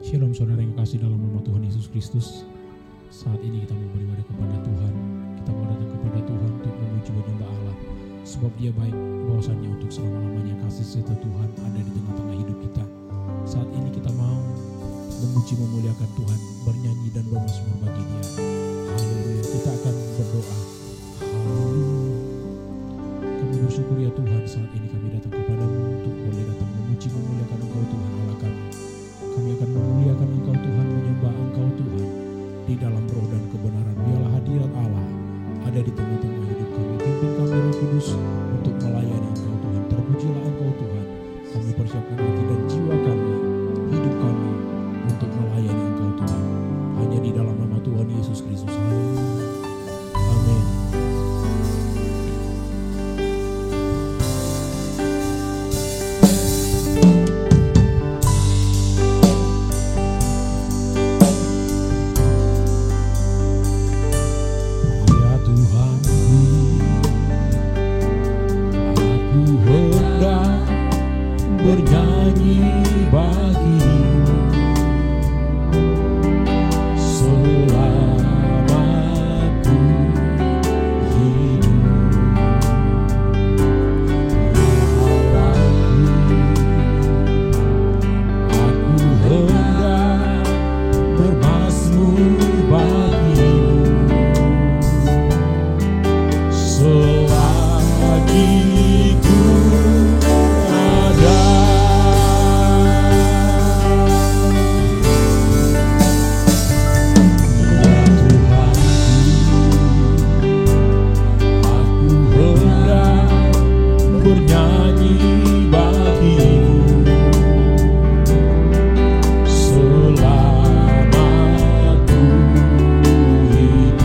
Shalom saudara yang kasih dalam nama Tuhan Yesus Kristus. Saat ini kita mau beribadah kepada Tuhan. Kita mau datang kepada Tuhan untuk memuji menyembah Allah. Sebab Dia baik, bahwasannya untuk selama-lamanya kasih setia Tuhan ada di tengah-tengah hidup kita. Saat ini kita mau memuji memuliakan Tuhan, bernyanyi dan bermazmur bagi Dia. Haleluya. Kita akan berdoa. Haleluya. Kami bersyukur ya Tuhan, saat ini kami datang kepadamu untuk boleh datang memuji memuliakan Engkau Tuhan Allah kami. Kami akan memuliakan Engkau Tuhan, menyembah Engkau Tuhan. Di dalam roh dan kebenaran biarlah hadirat Allah ada di tengah-tengah hidup kami. Pimpin kami Roh Kudus untuk melayani Engkau Tuhan. Terpujilah Engkau Tuhan. Kami persiapkan hati dan jiwa kami, hidup kami untuk melayani Engkau Tuhan. Hanya di dalam nama Tuhan Yesus Kristus. Haleluya. Amin. Bernyanyi bagimu selama ku hidup. Aku hendak bermazmur bagimu selagi ku ada. Bernyanyi bagimu selama ku hidup.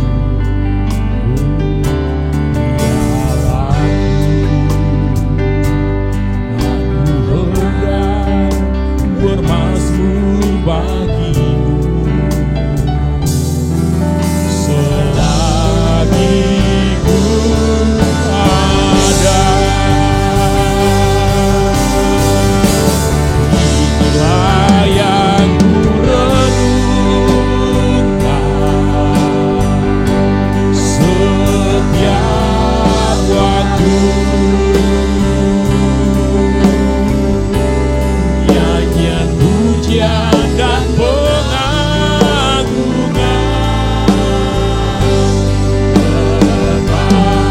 Aku hendak bermazmur bagimu selagi ku ada. Yang ku renungkan setiap waktu, nyanyian pujian dan pengagungan kepadamu.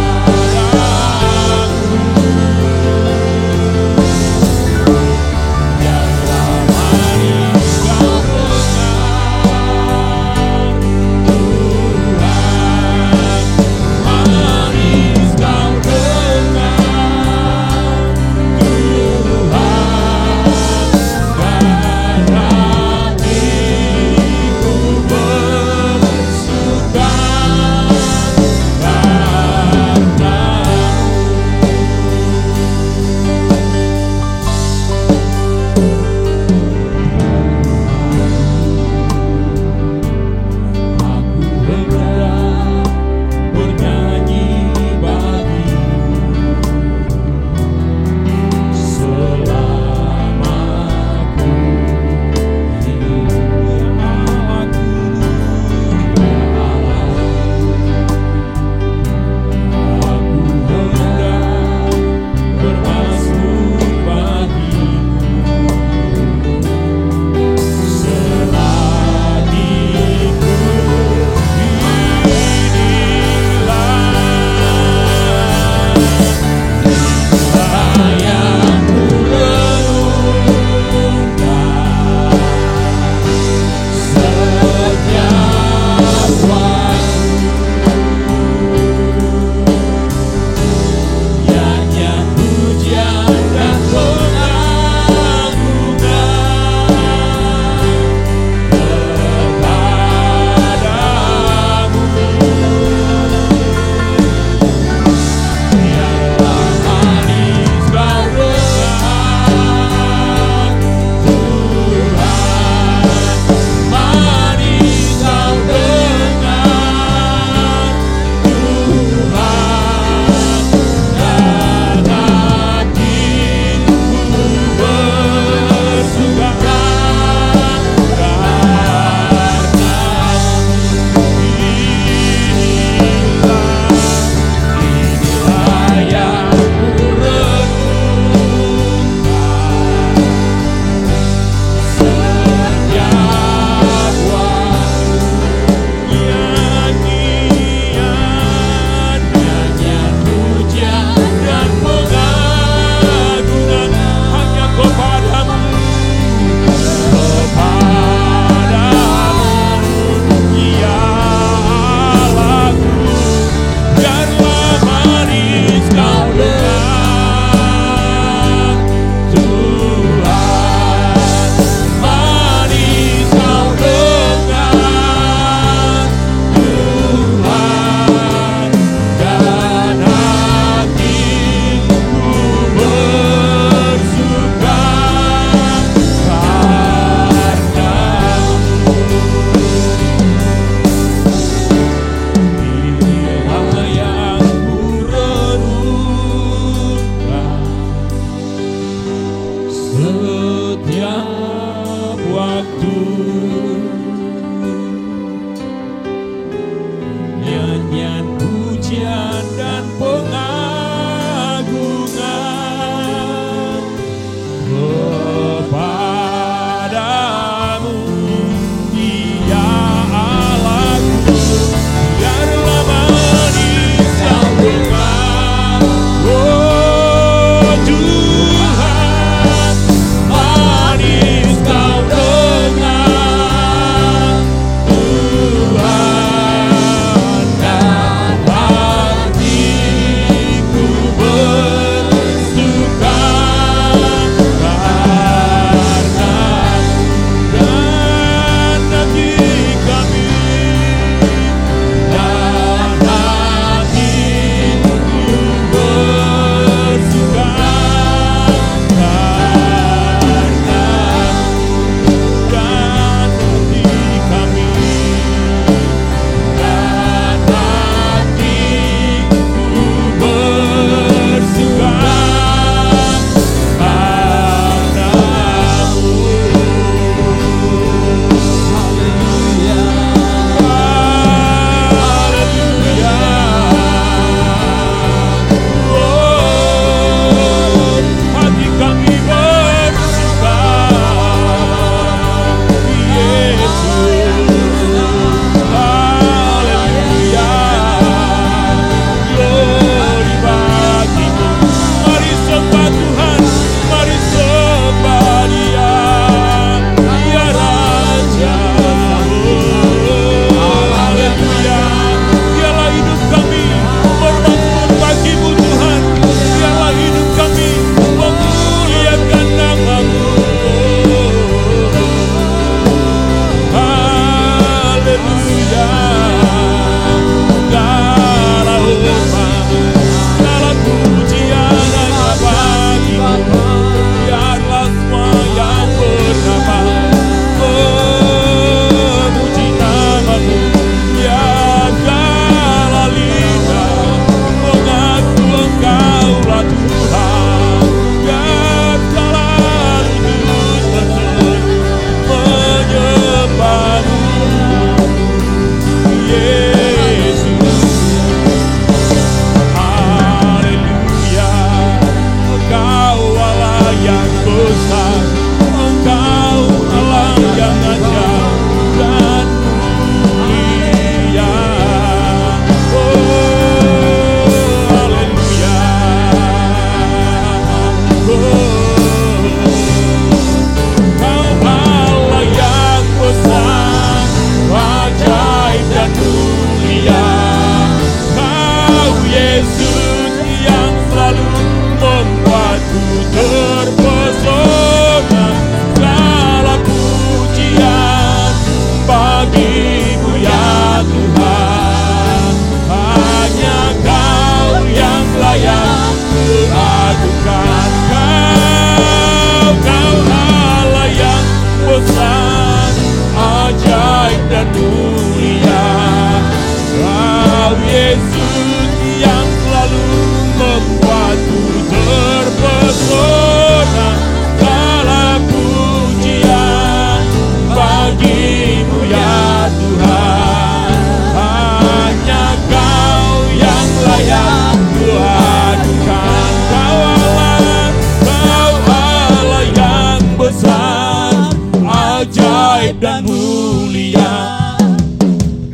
ajaib dan mulia.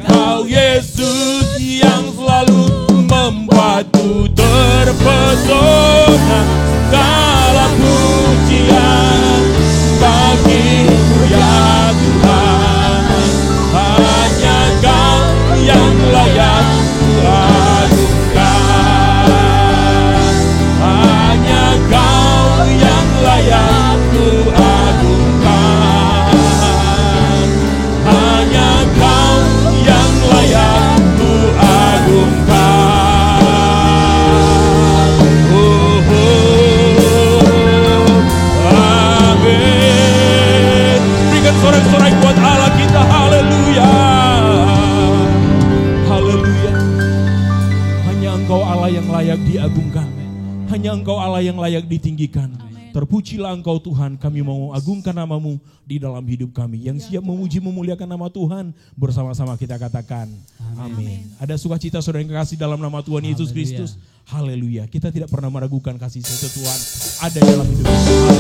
Kau Yesus yang selalu membuatku terpesona. Segala pujian bagimu ya Tuhan. Hanya Kau yang layak ku agungkan. Hanya Kau yang layak ku agungkan. Hanya Kau yang layak ku agungkan. Oh, amin. Berikan sorak-sorai buat Allah kita. Haleluya. Haleluya. Hanya Engkau Allah yang layak diagungkan. Hanya Engkau Allah yang layak ditinggikan. Terpujilah Engkau Tuhan, kami mau agungkan nama-Mu di dalam hidup kami. Yang siap memuji memuliakan nama Tuhan, bersama-sama kita katakan amin. Ada sukacita saudara yang kekasih dalam nama Tuhan Yesus Kristus. Haleluya. Kita tidak pernah meragukan kasih setia Tuhan ada dalam hidup kita.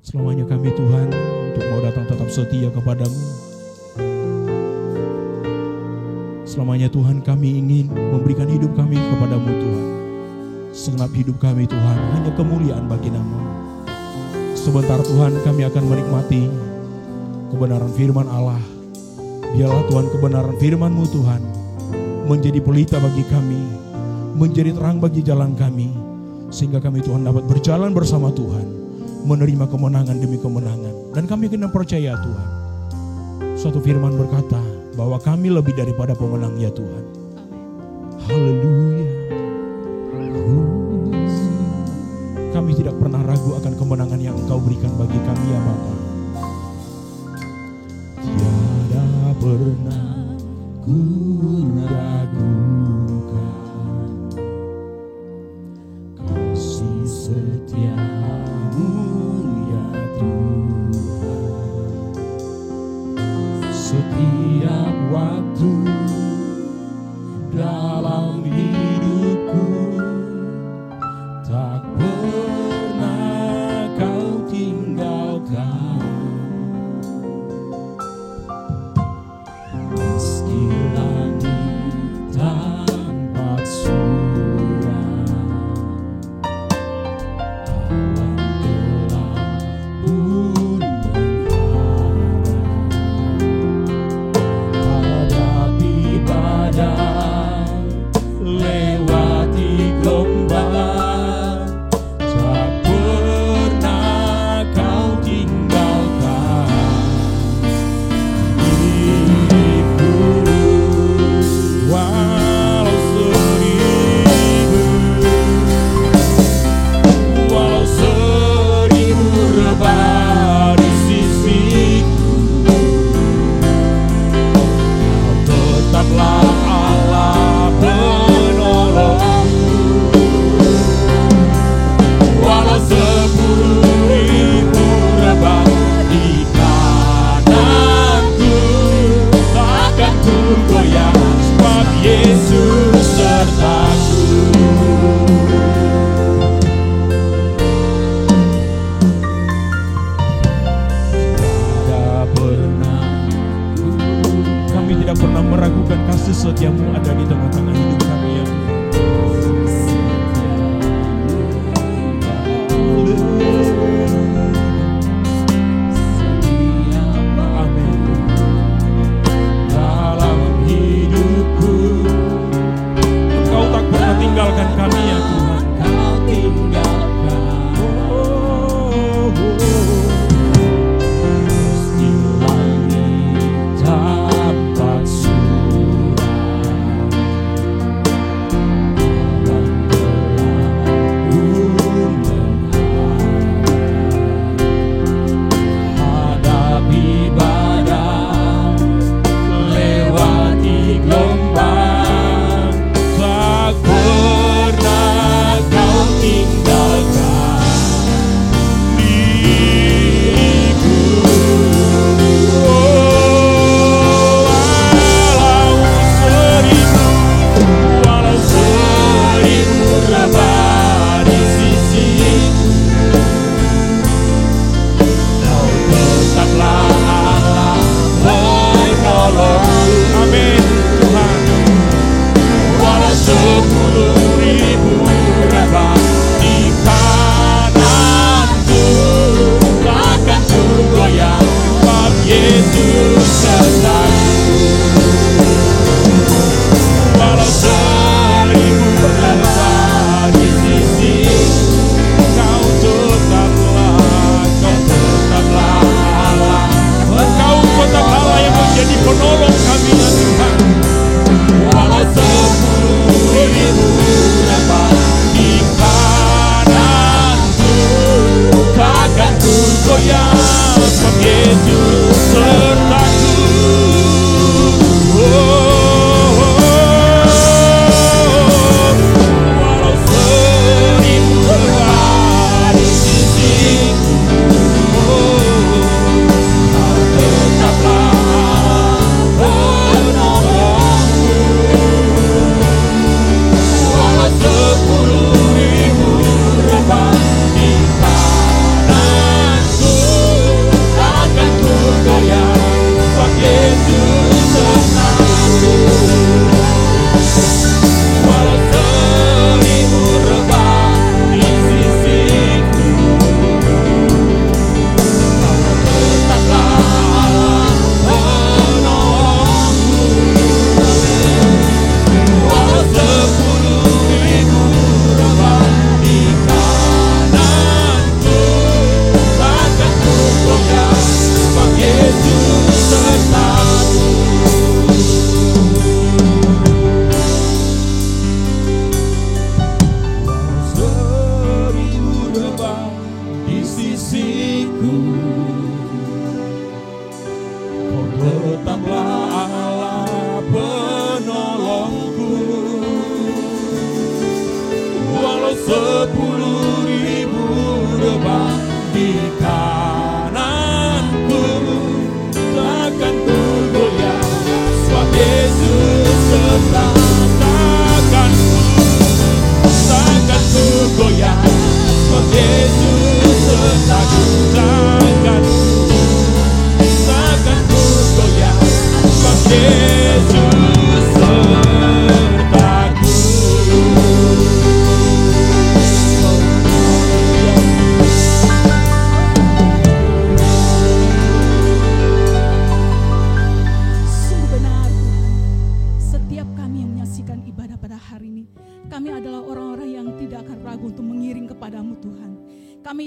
Selamanya kami Tuhan untuk mau datang tetap setia kepadamu. Selamanya Tuhan kami ingin memberikan hidup kami kepadamu Tuhan. Segenap hidup kami Tuhan hanya kemuliaan bagi nama-Mu. Sebentar Tuhan kami akan menikmati kebenaran firman Allah. Biarlah Tuhan kebenaran firman-Mu Tuhan menjadi pelita bagi kami, menjadi terang bagi jalan kami, sehingga kami Tuhan dapat berjalan bersama Tuhan, menerima kemenangan demi kemenangan. Dan kami kena percaya Tuhan. Suatu firman berkata bahwa kami lebih daripada pemenang ya Tuhan. Haleluya. Kami tidak pernah ragu akan kemenangan yang Engkau berikan bagi kami ya Bapa. Tiada pernah ku ragukan kasih setia-Mu ya Tuhan. Setiap waktu dalam hidupku tak pernah Kau tinggalkan. Meski langit tampak suram, awan gelap pun menghadap. Hadapi badai, lewati gelombang, tak pernah Kau tinggalkan diriku. Walau seribu rebah di sisiku, Kau tetaplah Allah penolongku. Walau 10.000 rebah di kananku, takkan ku goyah sebab Yesus sertaku. Tiada pernah, kami tidak pernah meragukan kasih setia-Mu ada di tengah-tengah hidup kami ya Tuhan. Amin. Dalam hidupku Engkau tak pernah tinggalkan kami ya Tuhan. Kau tinggalkan. Meski langit tampak suram, awan gelap pun menghadap. Hadapi badai, lewati gelombang, tak pernah Kau tinggalkan diriku. Walau seribu rebah di sisiku, Kau tetaplah Allah penolongku. Amin Tuhan. Walau 10.000 rebah di kananku, takkan ku goyah sebab Yesus sertaku. Walau 1000 rebah di sisiku, Kau tetaplah Allah. Engkau tetap Allah yang menjadi penolong kami ya Tuhan. Walau 10.000 rebah di kananku, takkan ku goyah sebab Yesus sertaku. Walau 1000 rebah di sisiku, Kau tetaplah penolongku. Walau 10.000 rebah di kananku, takkan ku goyah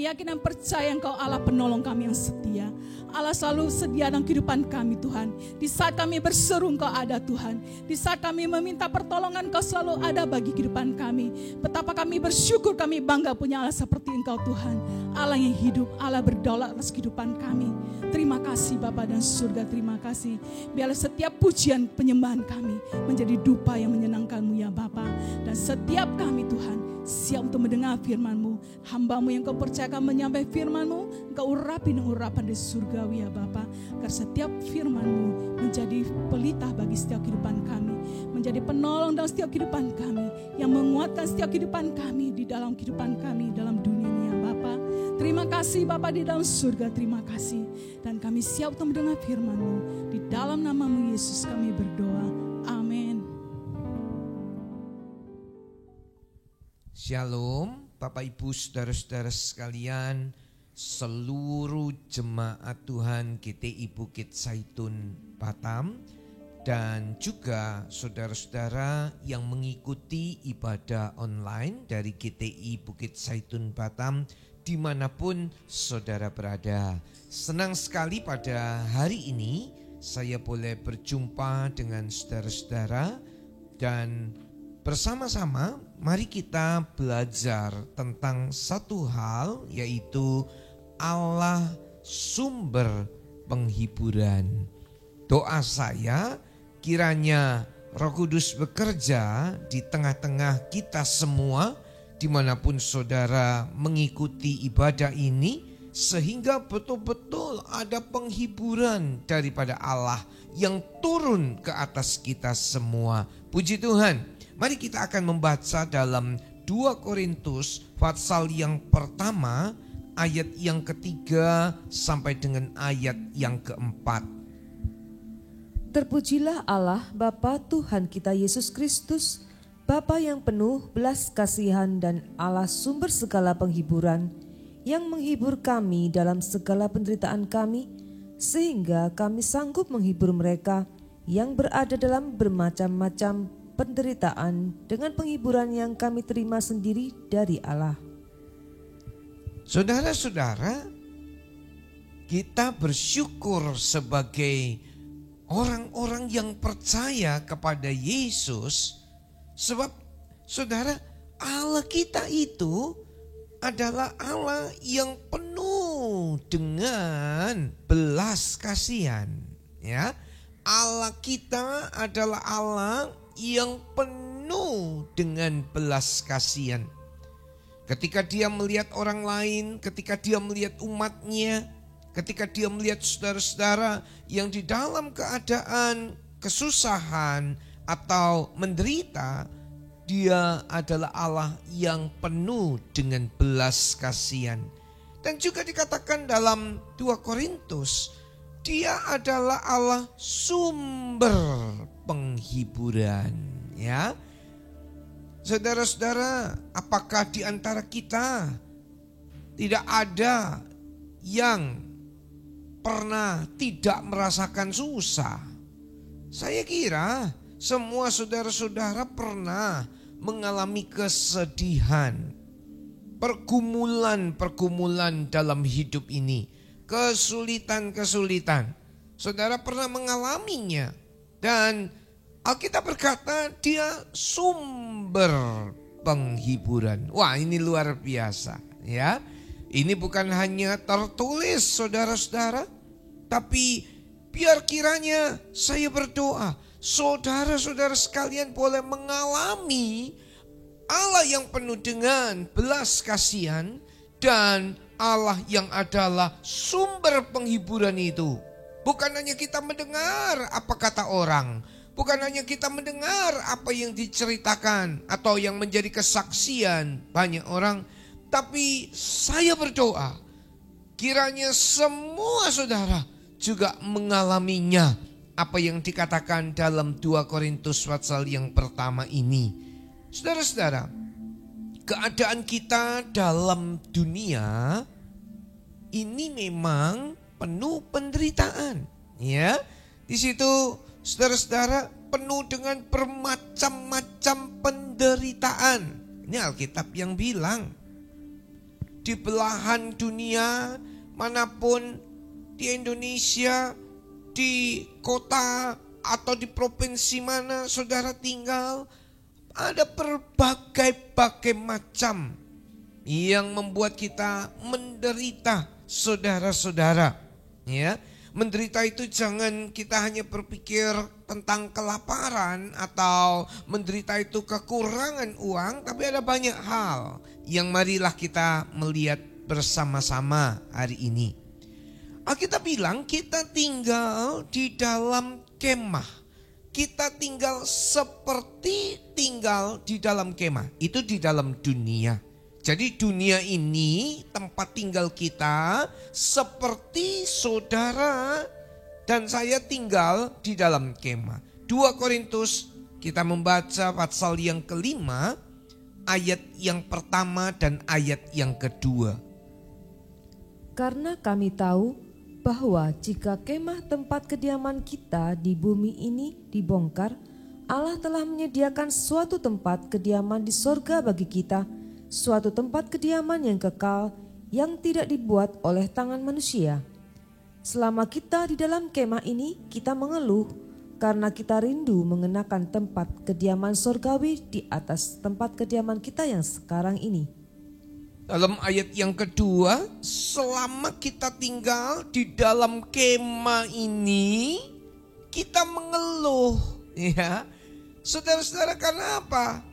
yakin dan percaya Engkau Allah penolong kami yang setia. Allah selalu sedia dalam kehidupan kami Tuhan. Di saat kami berseru Engkau ada Tuhan. Di saat kami meminta pertolongan Engkau selalu ada bagi kehidupan kami. Betapa kami bersyukur, kami bangga punya Allah seperti Engkau Tuhan. Allah yang hidup, Allah berdaulat atas kehidupan kami. Terima kasih Bapa dan surga, terima kasih. Biarlah setiap pujian penyembahan kami menjadi dupa yang menyenangkan-Mu ya Bapa. Dan setiap kami Tuhan siap untuk mendengar firman-Mu. Hamba-Mu yang Kau percayakan menyampaikan firman-Mu, Engkau urapi dengan urapan di surgawi ya Bapa. Agar setiap firman-Mu menjadi pelita bagi setiap kehidupan kami, menjadi penolong dalam setiap kehidupan kami, yang menguatkan setiap kehidupan kami di dalam kehidupan kami dalam dunia ini ya Bapa. Terima kasih Bapa di dalam surga, terima kasih. Dan kami siap untuk mendengar firman-Mu. Di dalam nama-Mu Yesus kami berdoa. Amin. Shalom, Bapak Ibu Saudara-saudara sekalian, seluruh jemaat Tuhan GTI Bukit Zaitun Batam, dan juga saudara-saudara yang mengikuti ibadah online dari GTI Bukit Zaitun Batam dimanapun saudara berada. Senang sekali pada hari ini saya boleh berjumpa dengan saudara-saudara dan bersama-sama mari kita belajar tentang satu hal, yaitu Allah sumber penghiburan. Doa saya kiranya Roh Kudus bekerja di tengah-tengah kita semua dimanapun saudara mengikuti ibadah ini, sehingga betul-betul ada penghiburan daripada Allah yang turun ke atas kita semua. Puji Tuhan. Mari kita akan membaca dalam 2 Korintus pasal yang pertama, ayat yang ketiga sampai dengan ayat yang keempat. Terpujilah Allah Bapa Tuhan kita Yesus Kristus, Bapa yang penuh belas kasihan dan Allah sumber segala penghiburan, yang menghibur kami dalam segala penderitaan kami, sehingga kami sanggup menghibur mereka yang berada dalam bermacam-macam penderitaan dengan penghiburan yang kami terima sendiri dari Allah. Saudara-saudara, kita bersyukur sebagai orang-orang yang percaya kepada Yesus, sebab saudara, Allah kita itu adalah Allah yang penuh dengan belas kasihan, ya. Allah kita adalah Allah yang penuh dengan belas kasihan. Ketika dia melihat orang lain, ketika dia melihat umatnya, ketika dia melihat saudara-saudara yang di dalam keadaan kesusahan atau menderita, dia adalah Allah yang penuh dengan belas kasihan. Dan juga dikatakan dalam 2 Korintus, dia adalah Allah sumber penghiburan, ya. Saudara-saudara, apakah di antara kita tidak ada yang pernah tidak merasakan susah? Saya kira semua saudara-saudara pernah mengalami kesedihan, pergumulan-pergumulan dalam hidup ini, kesulitan-kesulitan. Saudara pernah mengalaminya, dan Alkitab berkata dia sumber penghiburan. Wah, ini luar biasa, ya. Ini bukan hanya tertulis saudara-saudara, tapi biar kiranya saya berdoa saudara-saudara sekalian boleh mengalami Allah yang penuh dengan belas kasihan dan Allah yang adalah sumber penghiburan itu. Bukan hanya kita mendengar apa kata orang, bukan hanya kita mendengar apa yang diceritakan atau yang menjadi kesaksian banyak orang, tapi saya berdoa kiranya semua saudara juga mengalaminya, apa yang dikatakan dalam 2 Korintus pasal yang pertama ini. Saudara-saudara, keadaan kita dalam dunia ini memang penuh penderitaan, ya. Di situ saudara-saudara penuh dengan bermacam-macam penderitaan. Ini Alkitab yang bilang. di belahan dunia manapun, di Indonesia, di kota atau di provinsi mana saudara tinggal, ada berbagai-bagai macam yang membuat kita menderita, saudara-saudara. Ya, menderita itu jangan kita hanya berpikir tentang kelaparan atau menderita itu kekurangan uang, tapi ada banyak hal yang marilah kita melihat bersama-sama hari ini. Alkitab bilang kita tinggal di dalam kemah. Kita tinggal seperti tinggal di dalam kemah. Itu di dalam dunia. Jadi dunia ini tempat tinggal kita seperti saudara dan saya tinggal di dalam kemah. 2 Korintus kita membaca pasal yang kelima, ayat yang pertama dan ayat yang kedua. Karena kami tahu bahwa jika kemah tempat kediaman kita di bumi ini dibongkar, Allah telah menyediakan suatu tempat kediaman di sorga bagi kita, suatu tempat kediaman yang kekal yang tidak dibuat oleh tangan manusia. Selama kita di dalam kemah ini, kita mengeluh karena kita rindu mengenakan tempat kediaman sorgawi di atas tempat kediaman kita yang sekarang ini. Dalam ayat yang kedua, selama kita tinggal di dalam kemah ini, kita mengeluh, ya. Saudara-saudara, karena apa?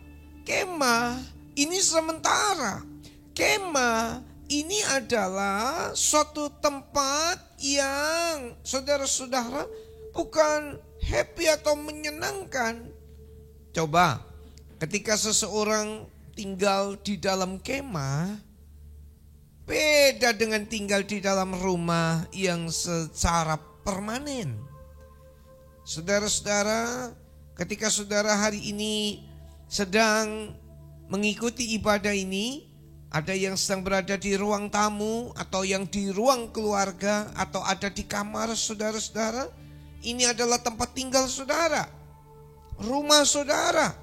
Kemah ini sementara. Kemah ini adalah suatu tempat yang saudara-saudara bukan happy atau menyenangkan. Coba ketika seseorang tinggal di dalam kemah, beda dengan tinggal di dalam rumah yang secara permanen. Saudara-saudara, ketika saudara hari ini sedang mengikuti ibadah ini, ada yang sedang berada di ruang tamu atau yang di ruang keluarga atau ada di kamar saudara-saudara, ini adalah tempat tinggal saudara, rumah saudara.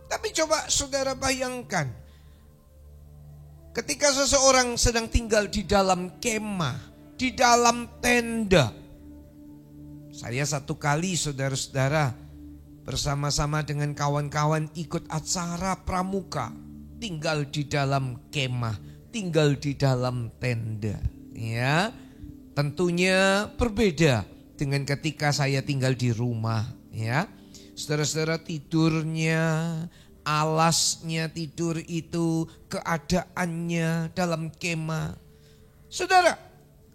Tapi coba saudara bayangkan, ketika seseorang sedang tinggal di dalam kemah, di dalam tenda. Saya satu kali saudara-saudara bersama-sama dengan kawan-kawan ikut acara pramuka, tinggal di dalam kemah, tinggal di dalam tenda. Ya, tentunya berbeda dengan ketika saya tinggal di rumah. Ya, saudara-saudara, tidurnya, alasnya tidur itu, keadaannya dalam kemah. Saudara,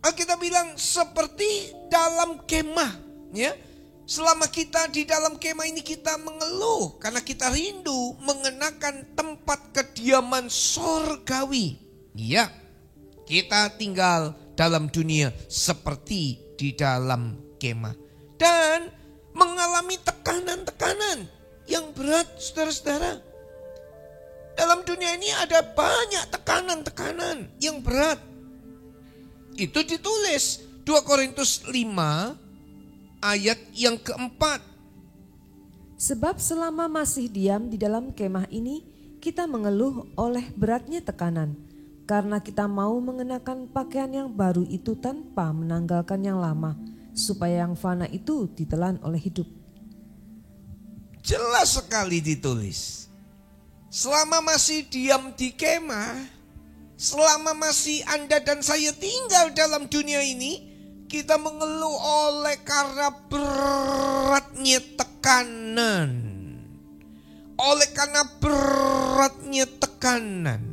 Alkitab bilang seperti dalam kemah. Ya, selama kita di dalam kemah ini kita mengeluh karena kita rindu mengenakan tempat kediaman sorgawi. Iya, kita tinggal dalam dunia seperti di dalam kemah dan mengalami tekanan-tekanan yang berat, saudara-saudara. Dalam dunia ini ada banyak tekanan-tekanan yang berat. Itu ditulis 2 Korintus 5 ayat yang keempat. Sebab selama masih diam di dalam kemah ini, kita mengeluh oleh beratnya tekanan, karena kita mau mengenakan pakaian yang baru itu tanpa menanggalkan yang lama, supaya yang fana itu ditelan oleh hidup. Jelas sekali ditulis. Selama masih diam di kemah, selama masih Anda dan saya tinggal dalam dunia ini, kita mengeluh oleh karena beratnya tekanan. Oleh karena beratnya tekanan.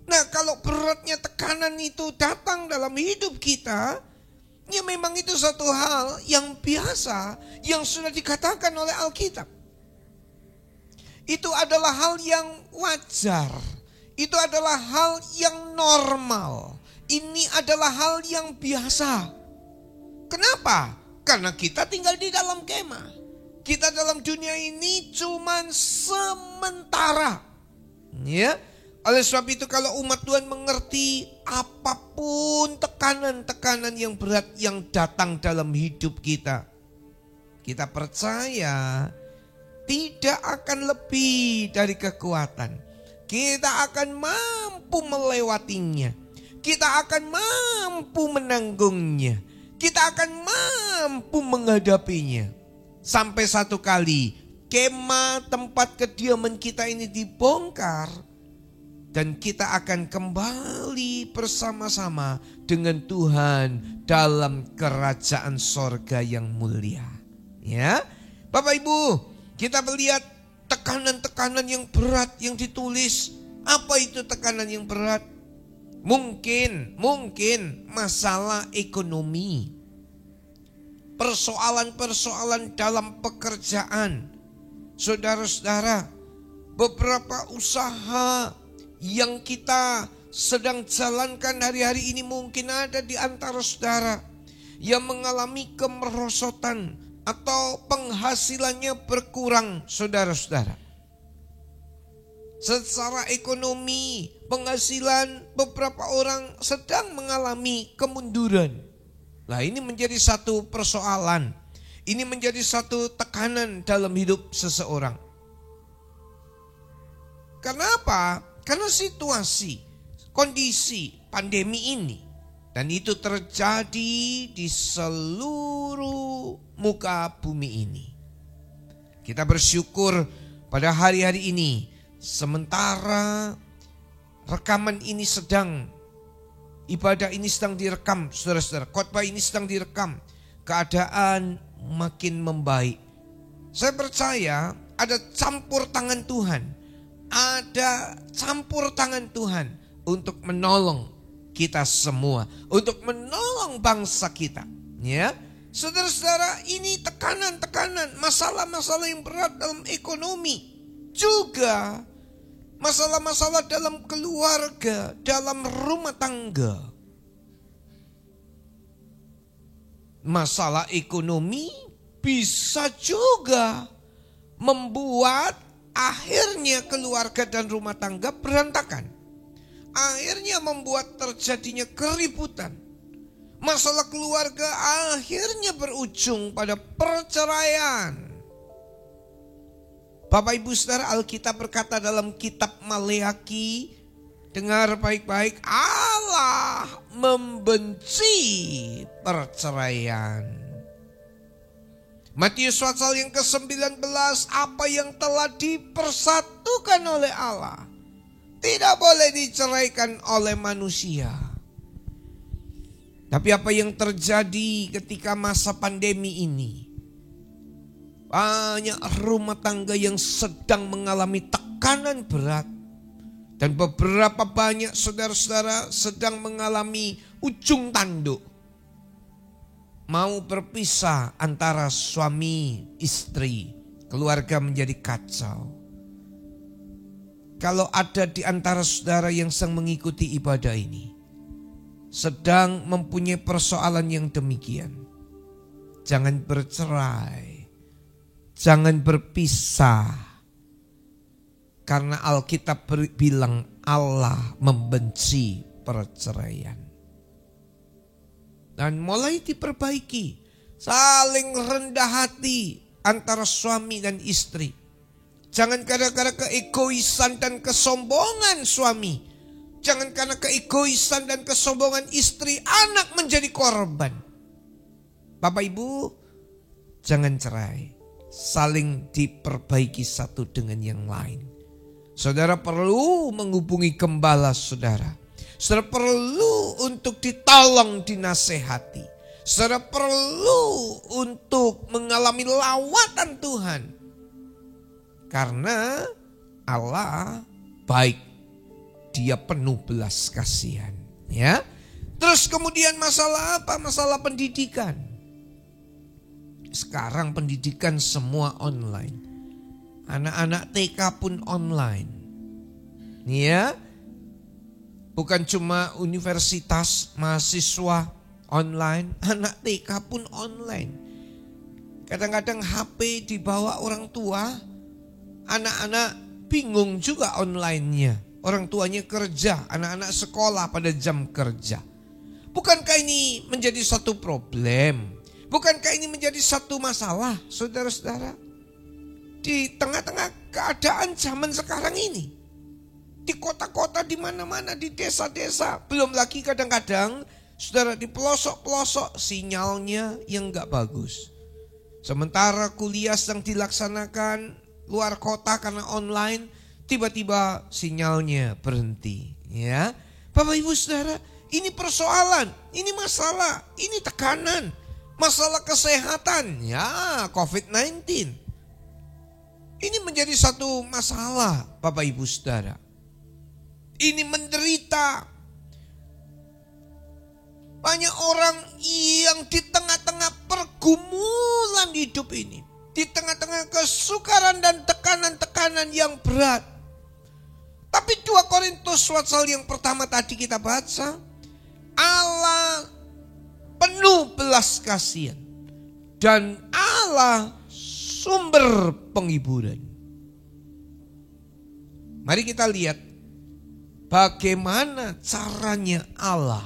Nah, kalau beratnya tekanan itu datang dalam hidup kita, ya memang itu satu hal yang biasa, yang sudah dikatakan oleh Alkitab. Itu adalah hal yang wajar. Itu adalah hal yang normal. Ini adalah hal yang biasa. Kenapa? Karena kita tinggal di dalam kemah. Kita dalam dunia ini cuman sementara. Ya. Oleh sebab itu kalau umat Tuhan mengerti apapun tekanan-tekanan yang berat yang datang dalam hidup kita, kita percaya tidak akan lebih dari kekuatan. kita akan mampu melewatinya. Kita akan mampu menanggungnya. Kita akan mampu menghadapinya. Sampai satu kali kemah tempat kediaman kita ini dibongkar. Dan kita akan kembali bersama-sama dengan Tuhan dalam kerajaan sorga yang mulia. Ya, Bapak Ibu, kita melihat tekanan-tekanan yang berat yang ditulis. Apa itu tekanan yang berat? Mungkin masalah ekonomi. Persoalan-persoalan dalam pekerjaan. Saudara-saudara, beberapa usaha yang kita sedang jalankan hari-hari ini mungkin ada di antara saudara yang mengalami kemerosotan atau penghasilannya berkurang, saudara-saudara. Secara ekonomi, penghasilan beberapa orang sedang mengalami kemunduran. Nah, ini menjadi satu persoalan. Ini menjadi satu tekanan dalam hidup seseorang. Kenapa? Karena situasi, kondisi pandemi ini. Dan itu terjadi di seluruh muka bumi ini. Kita bersyukur pada hari-hari ini. Sementara rekaman ini ibadah ini sedang direkam, saudara-saudara. Khotbah ini sedang direkam. Keadaan makin membaik. Saya percaya ada campur tangan Tuhan. Ada campur tangan Tuhan untuk menolong kita semua, untuk menolong bangsa kita. Ya, saudara-saudara, ini tekanan-tekanan, masalah-masalah yang berat dalam ekonomi, juga masalah-masalah dalam keluarga, dalam rumah tangga. Masalah ekonomi bisa juga membuat akhirnya keluarga dan rumah tangga berantakan. Akhirnya membuat terjadinya keributan. Masalah keluarga akhirnya berujung pada perceraian. Bapak Ibu Saudara, Alkitab berkata dalam kitab Maleaki, dengar baik-baik, Allah membenci perceraian. Matius pasal yang ke-19, apa yang telah dipersatukan oleh Allah tidak boleh diceraikan oleh manusia. Tapi apa yang terjadi ketika masa pandemi ini? Banyak rumah tangga yang sedang mengalami tekanan berat. Dan beberapa banyak saudara-saudara sedang mengalami ujung tanduk. Mau berpisah antara suami istri, keluarga menjadi kacau. Kalau ada di antara saudara yang sedang mengikuti ibadah ini, sedang mempunyai persoalan yang demikian, jangan bercerai, jangan berpisah. Karena Alkitab bilang Allah membenci perceraian. Dan mulai diperbaiki, saling rendah hati antara suami dan istri. Jangan gara-gara keegoisan dan kesombongan suami. Jangan karena keegoisan dan kesombongan istri, anak menjadi korban. Bapak Ibu, jangan cerai. Saling diperbaiki satu dengan yang lain. Saudara perlu menghubungi gembala saudara. Saudara perlu untuk ditolong, dinasehati. Saudara perlu untuk mengalami lawatan Tuhan. Karena Allah baik. Dia penuh belas kasihan. Ya. Terus kemudian masalah apa? Masalah pendidikan. Sekarang pendidikan semua online. Anak-anak TK pun online. Ya. Bukan cuma universitas, mahasiswa online, anak TK pun online. Kadang-kadang HP dibawa orang tua, anak-anak bingung juga online-nya. Orang tuanya kerja, anak-anak sekolah pada jam kerja. Bukankah ini menjadi satu problem? Bukankah ini menjadi satu masalah, saudara-saudara? Di tengah-tengah keadaan zaman sekarang ini. di kota-kota, di mana-mana, di desa-desa. Belum lagi kadang-kadang saudara di pelosok-pelosok sinyalnya yang gak bagus. Sementara kuliah sedang dilaksanakan luar kota karena online, tiba-tiba sinyalnya berhenti. Ya, Bapak Ibu Saudara, ini persoalan, ini masalah, ini tekanan, masalah kesehatan, ya COVID-19. Ini menjadi satu masalah Bapak Ibu Saudara. Ini menderita. Banyak orang yang di tengah-tengah pergumulan hidup ini, di tengah-tengah kesukaran dan tekanan-tekanan yang berat. Tapi 2 Korintus pasal yang pertama tadi kita baca, Allah penuh belas kasihan dan Allah sumber penghiburan. Mari kita lihat bagaimana caranya Allah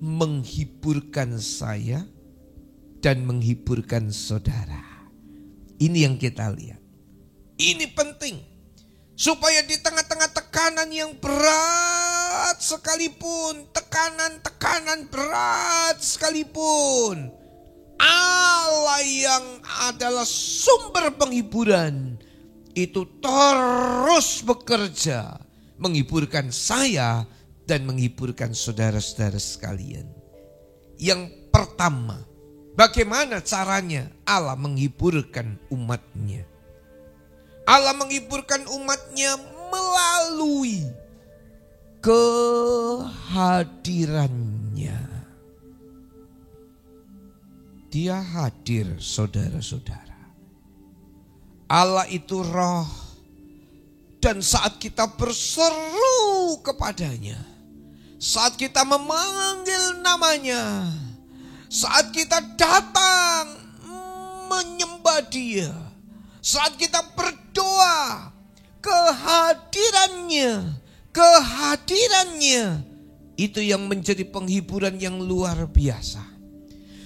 menghiburkan saya dan menghiburkan saudara. Ini yang kita lihat. Ini penting. Supaya di tengah-tengah tekanan yang berat sekalipun, tekanan-tekanan berat sekalipun, Allah yang adalah sumber penghiburan itu terus bekerja menghiburkan saya dan menghiburkan saudara-saudara sekalian. Yang pertama, bagaimana caranya Allah menghiburkan umatnya? Allah menghiburkan umatnya melalui kehadirannya. Dia hadir, saudara-saudara. Allah itu roh. Dan saat kita berseru kepadanya, saat kita memanggil namanya, saat kita datang menyembah dia, saat kita berdoa, kehadirannya itu yang menjadi penghiburan yang luar biasa.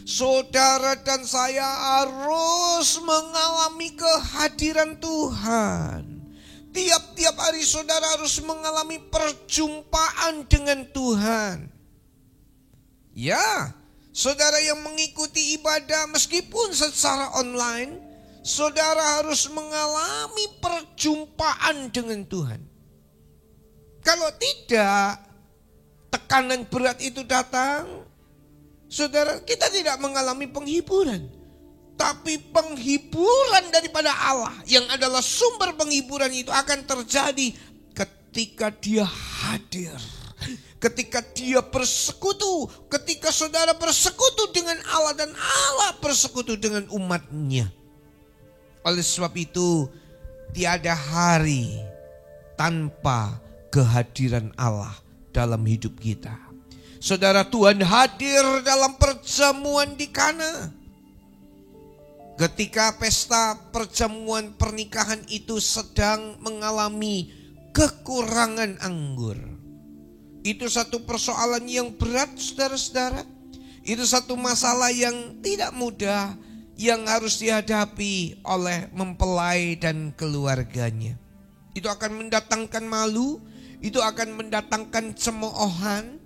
Saudara dan saya harus mengalami kehadiran Tuhan. Tiap-tiap hari saudara harus mengalami perjumpaan dengan Tuhan. Ya, saudara yang mengikuti ibadah meskipun secara online, saudara harus mengalami perjumpaan dengan Tuhan. Kalau tidak, tekanan berat itu datang, saudara, kita tidak mengalami penghiburan. Tapi penghiburan daripada Allah yang adalah sumber penghiburan itu akan terjadi ketika dia hadir. Ketika dia bersekutu, ketika saudara bersekutu dengan Allah dan Allah bersekutu dengan umatnya. Oleh sebab itu, tiada hari tanpa kehadiran Allah dalam hidup kita. Saudara, Tuhan hadir dalam perjamuan di Kana. Ketika pesta perjamuan pernikahan itu sedang mengalami kekurangan anggur. Itu satu persoalan yang berat, saudara-saudara. Itu satu masalah yang tidak mudah yang harus dihadapi oleh mempelai dan keluarganya. Itu akan mendatangkan malu, itu akan mendatangkan cemoohan.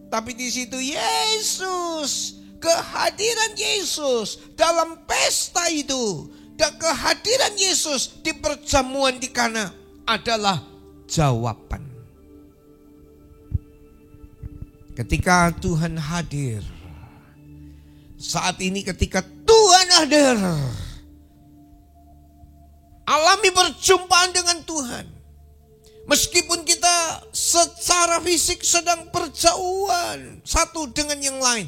Tapi di situ Yesus, kehadiran Yesus dalam pesta itu, dan kehadiran Yesus di perjamuan di Kana adalah jawaban. Ketika Tuhan hadir, saat ini ketika Tuhan hadir, alami perjumpaan dengan Tuhan. Meskipun kita secara fisik sedang berjauhan satu dengan yang lain.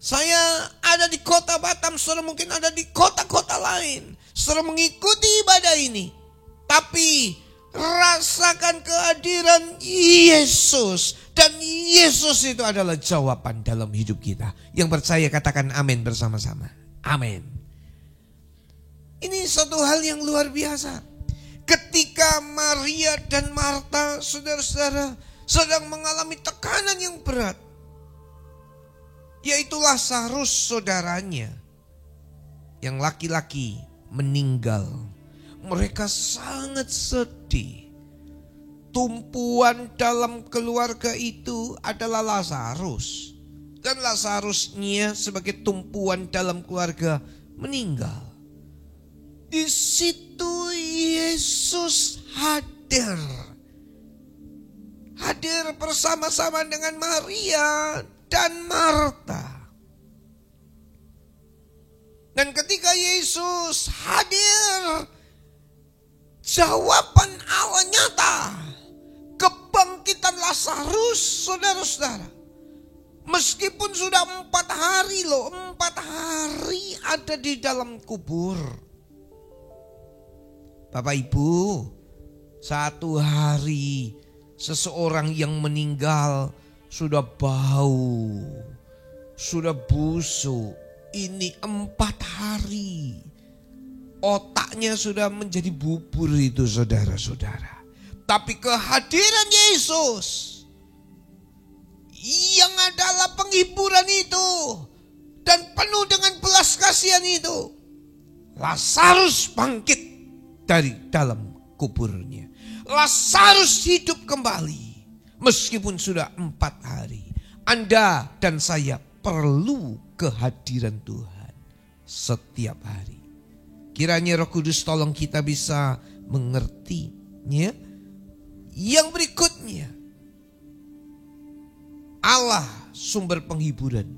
Saya ada di kota Batam, saudara mungkin ada di kota-kota lain. Saudara mengikuti ibadah ini. Tapi rasakan kehadiran Yesus. Dan Yesus itu adalah jawaban dalam hidup kita. Yang percaya katakan amin bersama-sama. Amin. Ini satu hal yang luar biasa. Ketika Maria dan Marta, saudara-saudara, sedang mengalami tekanan yang berat. Yaitu Lazarus saudaranya yang laki-laki meninggal. Mereka sangat sedih. tumpuan dalam keluarga itu adalah Lazarus. Dan Lazarusnya sebagai tumpuan dalam keluarga meninggal. Di situ Yesus hadir. Hadir bersama-sama dengan Maria dan Marta. Dan ketika Yesus hadir, jawaban Allah nyata. Kebangkitan Lazarus, saudara-saudara. Meskipun sudah 4 hari loh, 4 hari ada di dalam kubur. Bapak Ibu, 1 hari seseorang yang meninggal sudah bau, sudah busuk. Ini 4 hari. Otaknya sudah menjadi bubur itu, saudara-saudara. Tapi kehadiran Yesus yang adalah penghiburan itu dan penuh dengan belas kasihan itu, Lazarus bangkit dari dalam kuburnya. Lazarus hidup kembali meskipun sudah 4 hari. Anda dan saya perlu kehadiran Tuhan setiap hari. Kiranya Roh Kudus tolong kita bisa mengerti, ya. Yang berikutnya, Allah sumber penghiburan.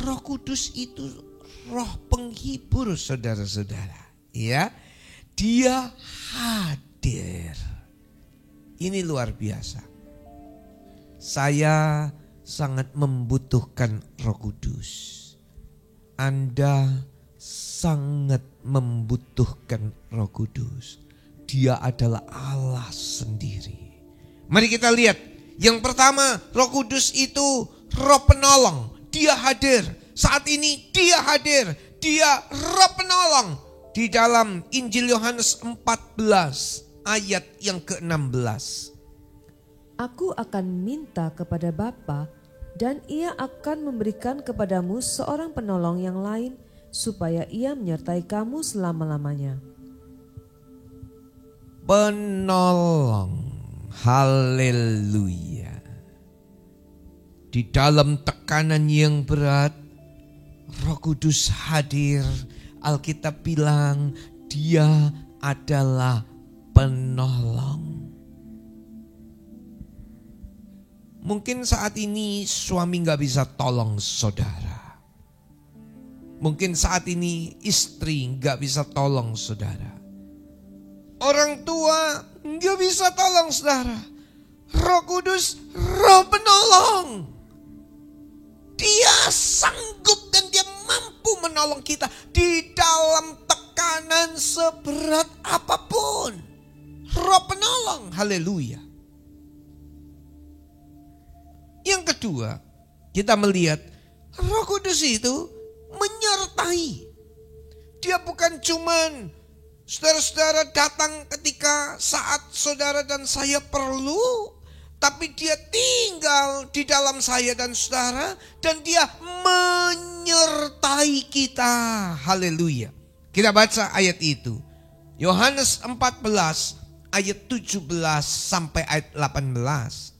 Roh Kudus itu roh penghibur, saudara-saudara. Ya, Dia hadir. Ini luar biasa. Saya sangat membutuhkan Roh Kudus. Anda sangat membutuhkan Roh Kudus. Dia adalah Allah sendiri. Mari kita lihat. Yang pertama, Roh Kudus itu roh penolong. Dia hadir. Saat ini dia hadir. Dia roh penolong. Di dalam Injil Yohanes 14 ayat yang ke-16. Aku akan minta kepada Bapa dan Ia akan memberikan kepadamu seorang penolong yang lain supaya Ia menyertai kamu selama-lamanya. Penolong. Haleluya. Di dalam tekanan yang berat, Roh Kudus hadir. Alkitab bilang Dia adalah penolong. Mungkin saat ini suami gak bisa tolong saudara. Mungkin saat ini istri gak bisa tolong saudara. Orang tua gak bisa tolong saudara. Roh Kudus, roh penolong. Dia sanggup dan dia mampu menolong kita di dalam tekanan seberat apapun. Roh penolong, haleluya. Yang kedua, kita melihat Roh Kudus itu menyertai. Dia bukan cuman saudara-saudara datang ketika saat saudara dan saya perlu, tapi dia tinggal di dalam saya dan saudara, dan dia menyertai kita. Haleluya. Kita baca ayat itu. Yohanes 14 ayat 17 sampai ayat 18.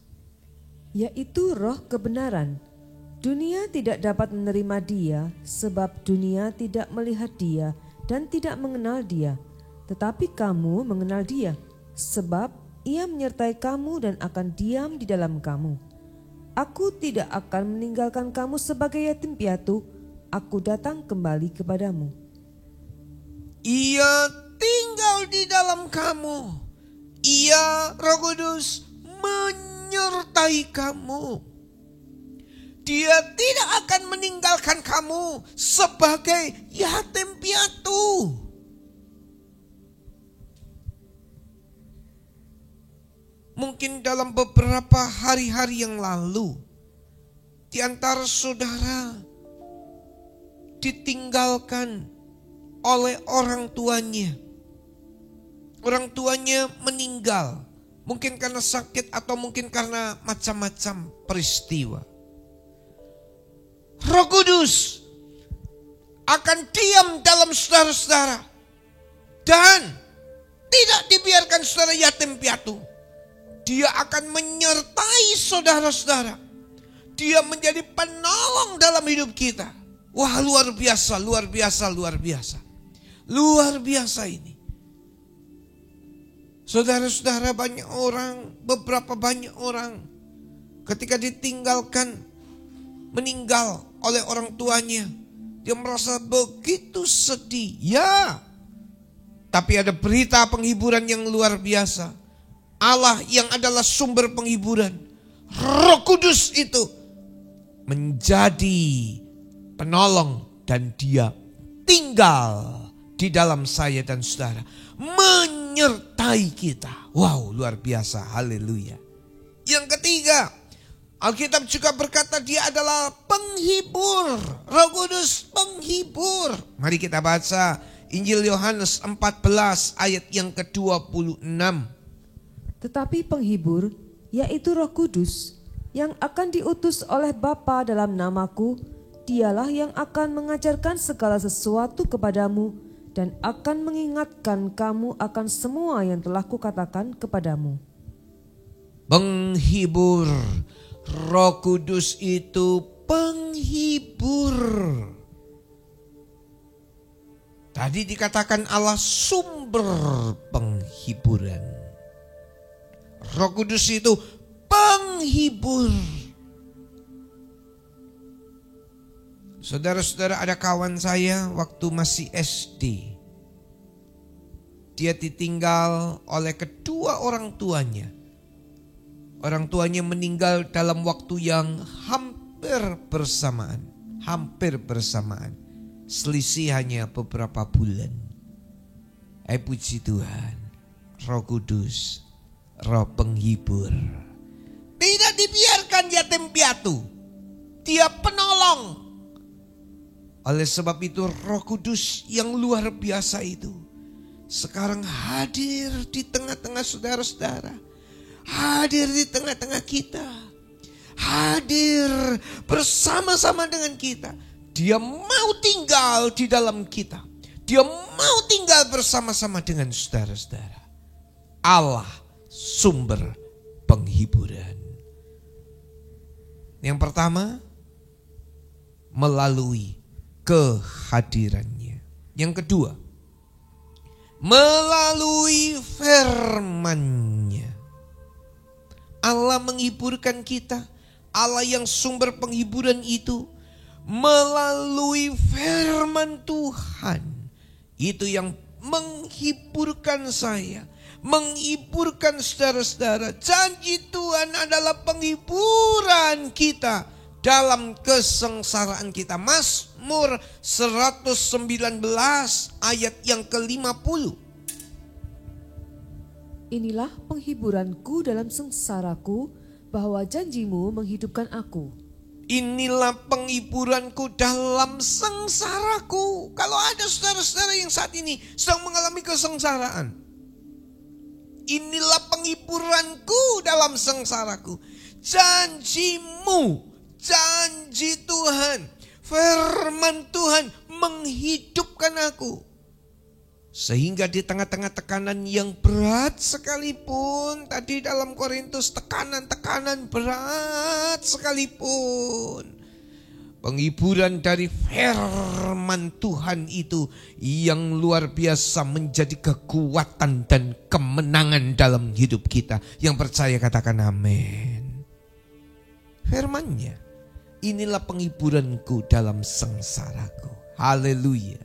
Yaitu roh kebenaran. Dunia tidak dapat menerima Dia sebab dunia tidak melihat Dia dan tidak mengenal Dia. Tetapi kamu mengenal Dia sebab Ia menyertai kamu dan akan diam di dalam kamu. Aku tidak akan meninggalkan kamu sebagai yatim piatu. Aku datang kembali kepadamu. Ia tinggal di dalam kamu. Ia, Roh Kudus, menyertai kamu. Dia tidak akan meninggalkan kamu sebagai yatim piatu. Mungkin dalam beberapa hari-hari yang lalu, di antara saudara ditinggalkan oleh orang tuanya. Orang tuanya meninggal, mungkin karena sakit atau mungkin karena macam-macam peristiwa. Roh Kudus akan diam dalam saudara-saudara dan tidak dibiarkan saudara yatim piatu. Dia akan menyertai saudara-saudara. Dia menjadi penolong dalam hidup kita. Wah, luar biasa, luar biasa, luar biasa. Luar biasa ini. Saudara-saudara, beberapa banyak orang ketika ditinggalkan, meninggal oleh orang tuanya, dia merasa begitu sedih. Ya, tapi ada berita penghiburan yang luar biasa. Allah yang adalah sumber penghiburan, Roh Kudus itu menjadi penolong dan dia tinggal di dalam saya dan saudara, menyertai kita. Wow, luar biasa, haleluya. Yang ketiga, Alkitab juga berkata dia adalah penghibur. Roh Kudus penghibur. Mari kita baca Injil Yohanes 14 ayat yang ke-26. Tetapi penghibur, yaitu Roh Kudus, yang akan diutus oleh Bapa dalam namaku, dialah yang akan mengajarkan segala sesuatu kepadamu dan akan mengingatkan kamu akan semua yang telah kukatakan kepadamu. Penghibur, Roh Kudus itu penghibur. Tadi dikatakan Allah sumber penghiburan. Roh Kudus itu penghibur. Saudara-saudara, ada kawan saya waktu masih SD. Dia ditinggal oleh kedua orang tuanya. Orang tuanya meninggal dalam waktu yang hampir bersamaan. Selisih hanya beberapa bulan. Puji Tuhan, Roh Kudus, Roh penghibur, tidak dibiarkan yatim piatu. Dia penolong. Oleh sebab itu Roh Kudus yang luar biasa itu sekarang hadir di tengah-tengah saudara-saudara. Hadir di tengah-tengah kita. Hadir bersama-sama dengan kita. Dia mau tinggal di dalam kita. Dia mau tinggal bersama-sama dengan saudara-saudara. Allah sumber penghiburan. Yang pertama, melalui kehadirannya. Yang kedua, melalui firman-Nya. Allah menghiburkan kita. Allah yang sumber penghiburan itu melalui firman Tuhan. Itu yang menghiburkan saya, menghiburkan saudara-saudara. Janji Tuhan adalah penghiburan kita dalam kesengsaraan kita. Mazmur 119 ayat yang ke-50. Inilah penghiburanku dalam sengsaraku, bahwa janjimu menghidupkan aku. Inilah penghiburanku dalam sengsaraku. Kalau ada saudara-saudara yang saat ini sedang mengalami kesengsaraan, inilah penghiburanku dalam sengsaraku. Janjimu, janji Tuhan, firman Tuhan menghidupkan aku. Sehingga di tengah-tengah tekanan yang berat sekalipun, tadi dalam Korintus tekanan-tekanan berat sekalipun, penghiburan dari firman Tuhan itu yang luar biasa menjadi kekuatan dan kemenangan dalam hidup kita. Yang percaya katakan amin. Firman-Nya, inilah penghiburanku dalam sengsaraku. Haleluya.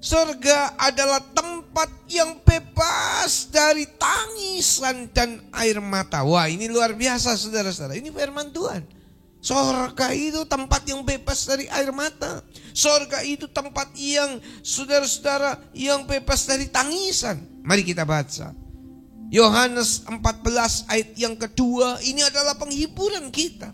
Surga adalah tempat yang bebas dari tangisan dan air mata. Wah, ini luar biasa saudara-saudara. Ini firman Tuhan. Surga itu tempat yang bebas dari air mata. Surga itu tempat yang saudara-saudara yang bebas dari tangisan. Mari kita baca. Yohanes 14 ayat yang kedua. Ini adalah penghiburan kita.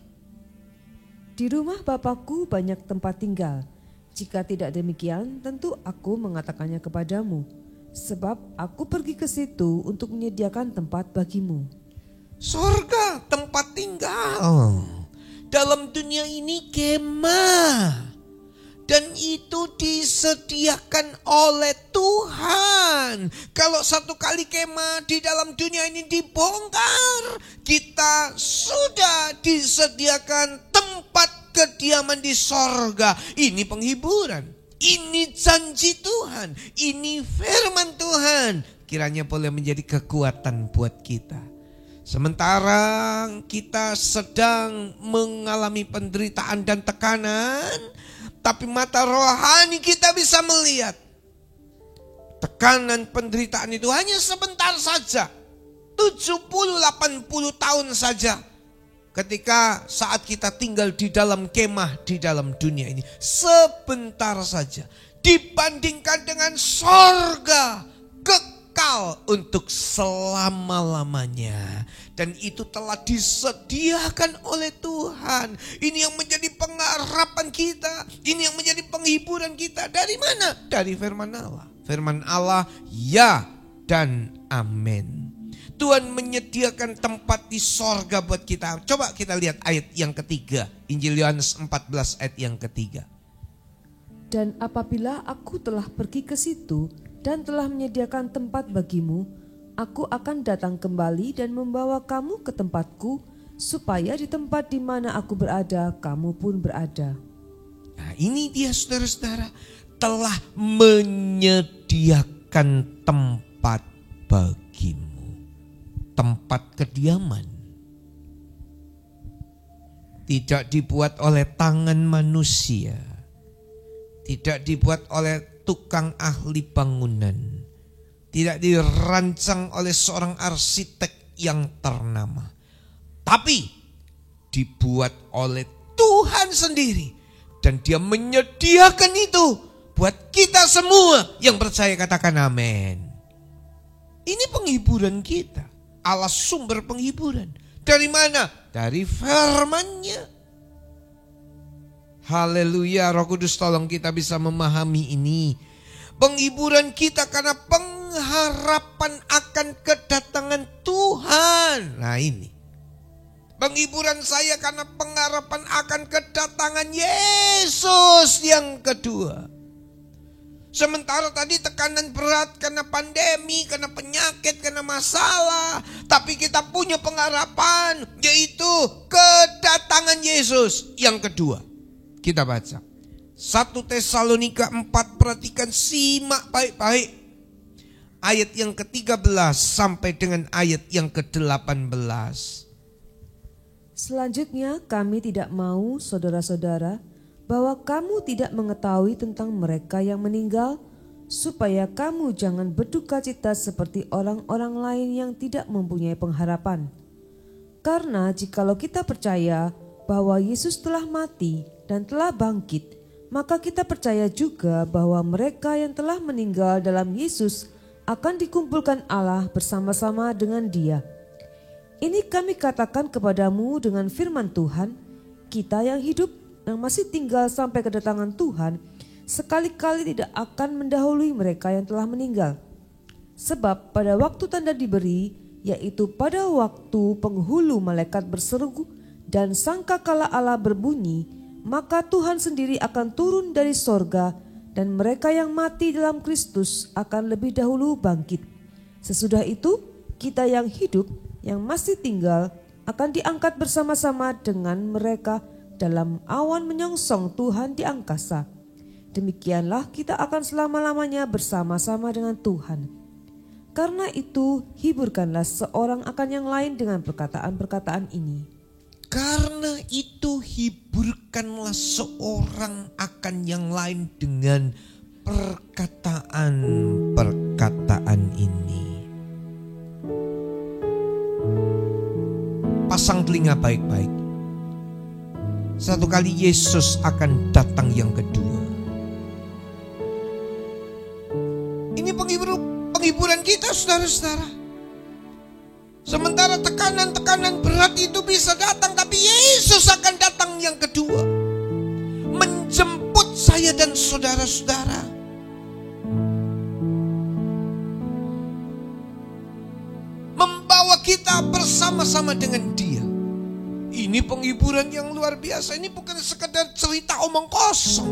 Di rumah Bapakku banyak tempat tinggal. Jika tidak demikian, tentu aku mengatakannya kepadamu, sebab aku pergi ke situ untuk menyediakan tempat bagimu. Surga tempat tinggal. Dalam dunia ini kemah. dan itu disediakan oleh Tuhan. Kalau satu kali kemah di dalam dunia ini dibongkar, kita sudah disediakan tempat kediaman di sorga. Ini penghiburan, ini janji Tuhan, ini firman Tuhan. Kiranya boleh menjadi kekuatan buat kita. Sementara kita sedang mengalami penderitaan dan tekanan, tapi mata rohani kita bisa melihat tekanan penderitaan itu hanya sebentar saja. 70-80 tahun saja. Ketika saat kita tinggal di dalam kemah di dalam dunia ini. Sebentar saja. Dibandingkan dengan sorga kekal untuk selama-lamanya. Dan itu telah disediakan oleh Tuhan. Ini yang menjadi pengharapan kita. Ini yang menjadi penghiburan kita. Dari mana? Dari firman Allah. Firman Allah ya dan amin. Tuhan menyediakan tempat di sorga buat kita. Coba kita lihat ayat yang ketiga. Injil Yohanes 14 ayat yang ketiga. Dan apabila aku telah pergi ke situ dan telah menyediakan tempat bagimu, aku akan datang kembali dan membawa kamu ke tempatku, supaya di tempat di mana aku berada, kamu pun berada. Nah, ini dia saudara-saudara, telah menyediakan tempat bagimu. Tempat kediaman. Tidak dibuat oleh tangan manusia. Tidak dibuat oleh tukang ahli bangunan. Tidak dirancang oleh seorang arsitek yang ternama. Tapi dibuat oleh Tuhan sendiri. Dan dia menyediakan itu buat kita semua yang percaya, katakan amin. Ini penghiburan kita. Allah sumber penghiburan. Dari mana? Dari firman-Nya. Haleluya, Roh Kudus tolong kita bisa memahami ini. Penghiburan kita karena pengharapan akan kedatangan Tuhan. Nah ini. Penghiburan saya karena pengharapan akan kedatangan Yesus yang kedua. Sementara tadi tekanan berat karena pandemi, karena penyakit, karena masalah. Tapi kita punya pengharapan, yaitu kedatangan Yesus yang kedua. Kita baca 1 Tesalonika 4, perhatikan, simak baik-baik. Ayat yang ke-13 sampai dengan ayat yang ke-18. Selanjutnya kami tidak mau, saudara-saudara, bahwa kamu tidak mengetahui tentang mereka yang meninggal, supaya kamu jangan berduka cita seperti orang-orang lain yang tidak mempunyai pengharapan. Karena jikalau kita percaya bahwa Yesus telah mati dan telah bangkit, maka kita percaya juga bahwa mereka yang telah meninggal dalam Yesus akan dikumpulkan Allah bersama-sama dengan Dia. Ini kami katakan kepadamu dengan firman Tuhan, kita yang hidup yang masih tinggal sampai kedatangan Tuhan, sekali-kali tidak akan mendahului mereka yang telah meninggal. Sebab pada waktu tanda diberi, yaitu pada waktu penghulu malaikat berseru dan sangkakala Allah berbunyi, maka Tuhan sendiri akan turun dari sorga, dan mereka yang mati dalam Kristus akan lebih dahulu bangkit. Sesudah itu, kita yang hidup, yang masih tinggal, akan diangkat bersama-sama dengan mereka dalam awan menyongsong Tuhan di angkasa. Demikianlah kita akan selama-lamanya bersama-sama dengan Tuhan. Karena itu hiburkanlah seorang akan yang lain dengan perkataan-perkataan ini. Karena itu hiburkanlah seorang akan yang lain dengan perkataan-perkataan ini. Pasang telinga baik-baik. Satu kali Yesus akan datang yang kedua. Ini penghiburan kita, saudara-saudara. Sementara tekanan-tekanan berat itu bisa datang, tapi Yesus akan datang yang kedua. Menjemput saya dan saudara-saudara. Membawa kita bersama-sama dengan Dia. Ini penghiburan yang luar biasa. Ini bukan sekedar cerita omong kosong.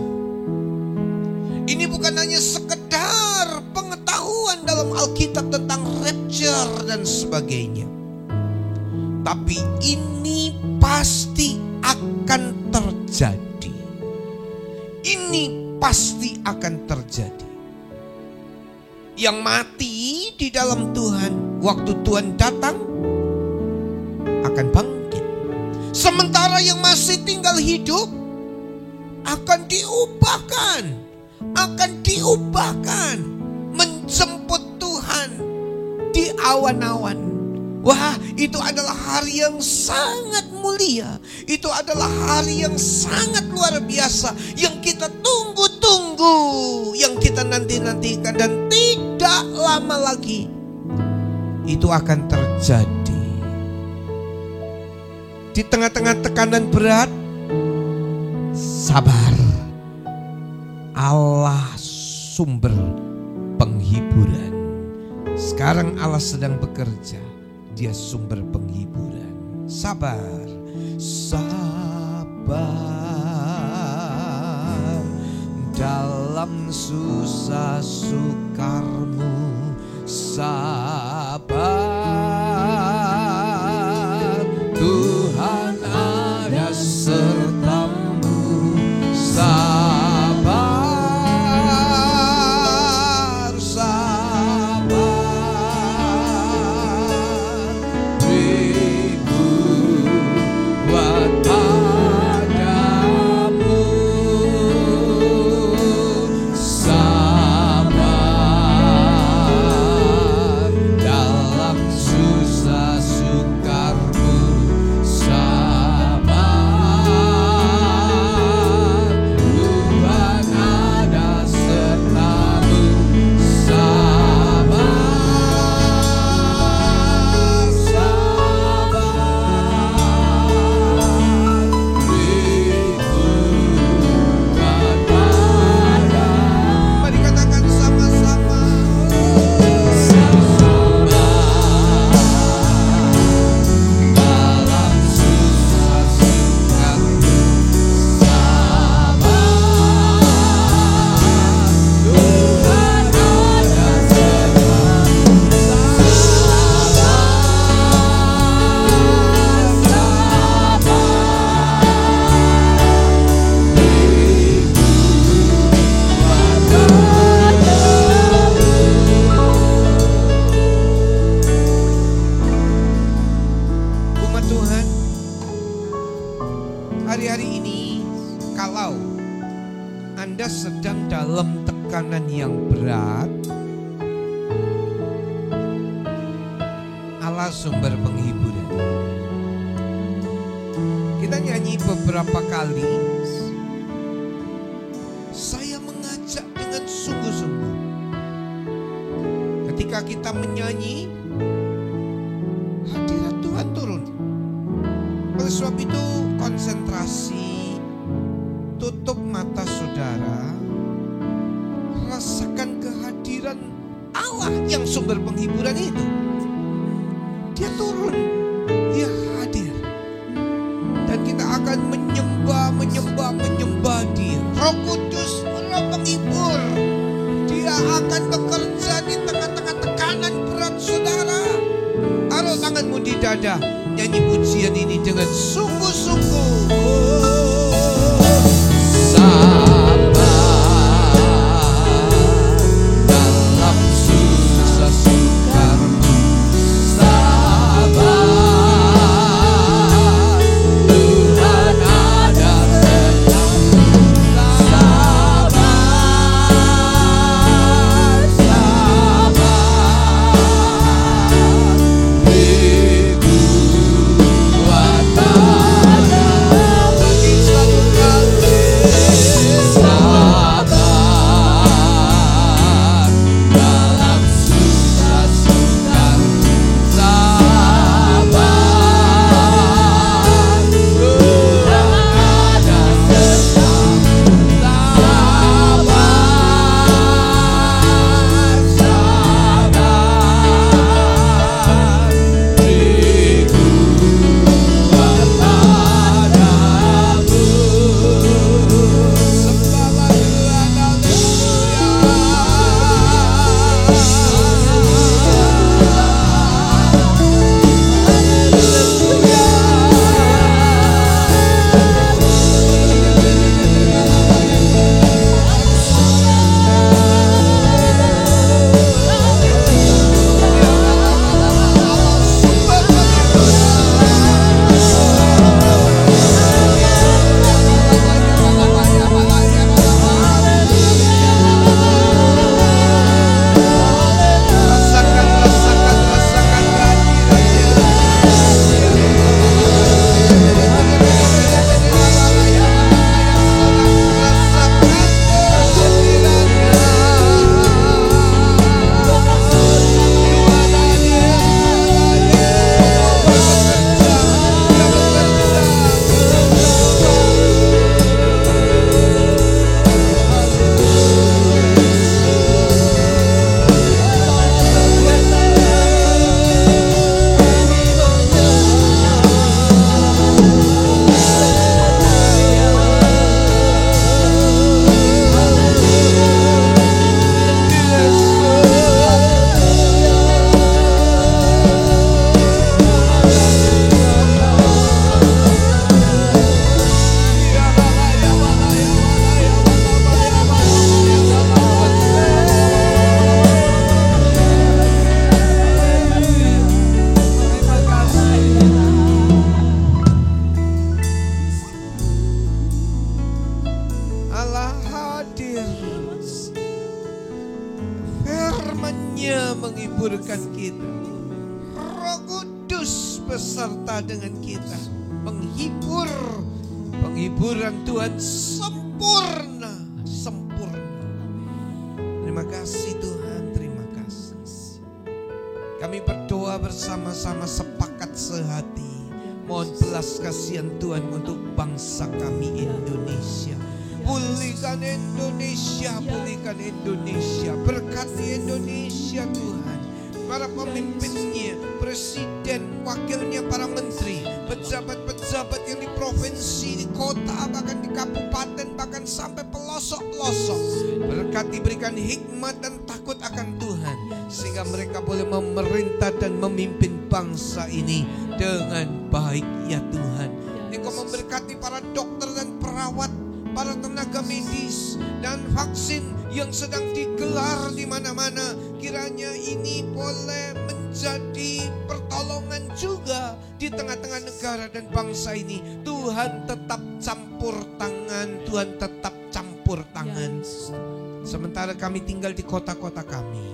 Ini bukan hanya sekedar pengetahuan dalam Alkitab tentang rapture dan sebagainya. Tapi ini pasti akan terjadi. Ini pasti akan terjadi. Yang mati di dalam Tuhan, waktu Tuhan datang, akan bangkit. Sementara yang masih tinggal hidup, akan diubahkan menjemput Tuhan di awan-awan. Wah, itu adalah hari yang sangat mulia. Itu adalah hari yang sangat luar biasa, yang kita tunggu-tunggu, yang kita nanti-nantikan, dan tidak lama lagi itu akan terjadi. Di tengah-tengah tekanan berat, sabar. Allah sumber penghiburan. Sekarang Allah sedang bekerja. Dia sumber penghiburan. Sabar. Sabar dalam susah sukarmu. Sabar, Tuhan ada sertamu. Sabar, sabar, beriku buat padamu. Sabar dalam susah sukarmu. Sabar, Tuhan ada sertamu. Sabar, sabar, beriku buat padamu. Mari katakan sama-sama. Dalam susah sukarmu. Sabar, Tuhan ada sertamu. Umat Tuhan, hari-hari ini kalau Anda sedang dalam tekanan yang berat, Allah sumber penghiburan. Kita nyanyi beberapa kali. Saya mengajak dengan sungguh-sungguh. Ketika kita menyanyi, hadirat Tuhan turun. Oleh sebab itu konsentrasi, tutup mata saudara, rasakan kehadiran Allah yang sumber penghiburan itu. Dia turun, dia hadir. Dan kita akan menyembah dia. Roh Kudus, Roh penghibur, dia akan bekerja di tengah-tengah tekanan berat saudara. Taruh tanganmu di dada, nyanyi pujian ini dengan sungguh-sungguh. Sabar dalam susah sukarmu. Sabar, Tuhan ada sertamu. Sabar, sabar, beriku buat padamu. hadir. Firman-Nya menghiburkan kita. Roh Kudus beserta dengan kita, menghibur. Penghiburan Tuhan sempurna. Terima kasih Tuhan, terima kasih. Kami berdoa bersama-sama sepakat sehati. Mohon belas kasihan Tuhan untuk bangsa kami Indonesia. Pulihkan Indonesia, pulihkan Indonesia. Berkati Indonesia Tuhan. Para pemimpinnya, presiden, wakilnya, para menteri, pejabat-pejabat yang di provinsi, di kota, bahkan di kabupaten, bahkan sampai pelosok-pelosok. Berkati, berikan hikmat dan takut akan Tuhan, sehingga mereka boleh memerintah dan memimpin bangsa ini dengan baik ya Tuhan. Engkau memberkati para dokter dan perawat, para tenaga medis dan vaksin yang sedang digelar di mana-mana. Kiranya ini boleh menjadi pertolongan juga di tengah-tengah negara dan bangsa ini. Tuhan tetap campur tangan, Tuhan tetap campur tangan. Sementara kami tinggal di kota-kota kami,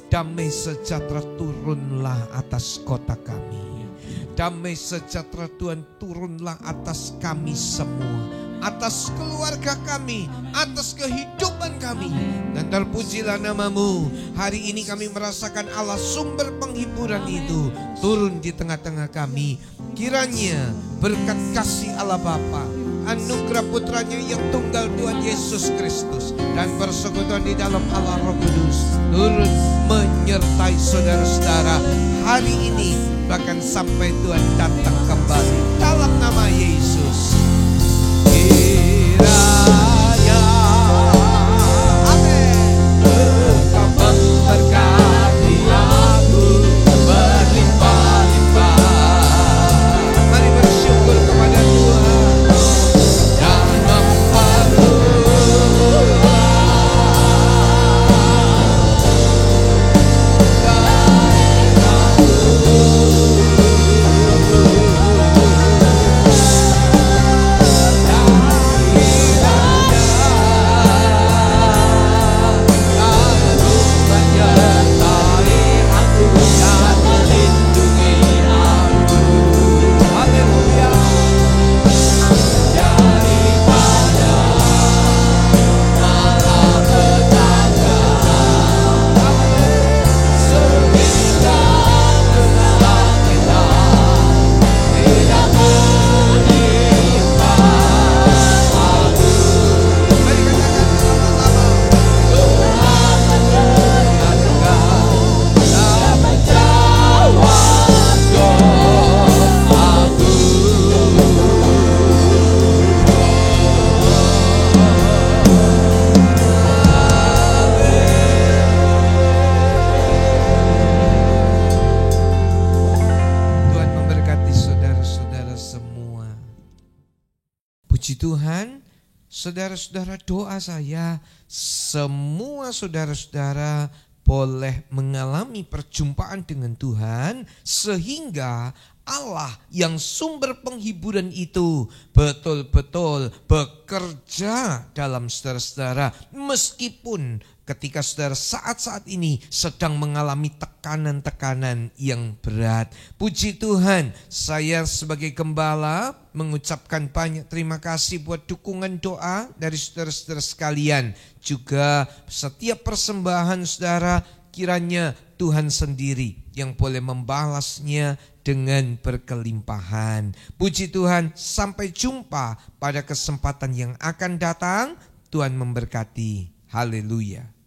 damai sejahtera turunlah atas kota kami. Damai sejahtera Tuhan turunlah atas kami semua, atas keluarga kami, atas kehidupan kami. Dan terpujilah nama-Mu. Hari ini kami merasakan Allah sumber penghiburan itu turun di tengah-tengah kami. Kiranya berkat kasih Allah Bapa, anugerah putranya yang tunggal Tuhan Yesus Kristus, dan persekutuan di dalam Allah Roh Kudus turun menyertai saudara-saudara hari ini, bahkan sampai Tuhan datang kembali. Dalam nama Yesus. Kiranya amin. Engkau memberkati aku berlimpah-limpah. Mari bersyukur kepada Tuhan dan Tuhan, saudara-saudara, doa saya semua saudara-saudara boleh mengalami perjumpaan dengan Tuhan, sehingga Allah yang sumber penghiburan itu betul-betul bekerja dalam saudara-saudara, meskipun ketika saudara saat-saat ini sedang mengalami tekanan-tekanan yang berat. Puji Tuhan, saya sebagai gembala mengucapkan banyak terima kasih buat dukungan doa dari saudara-saudara sekalian. Juga setiap persembahan saudara, kiranya Tuhan sendiri yang boleh membalasnya dengan berkelimpahan. Puji Tuhan, sampai jumpa pada kesempatan yang akan datang. Tuhan memberkati. Haleluya.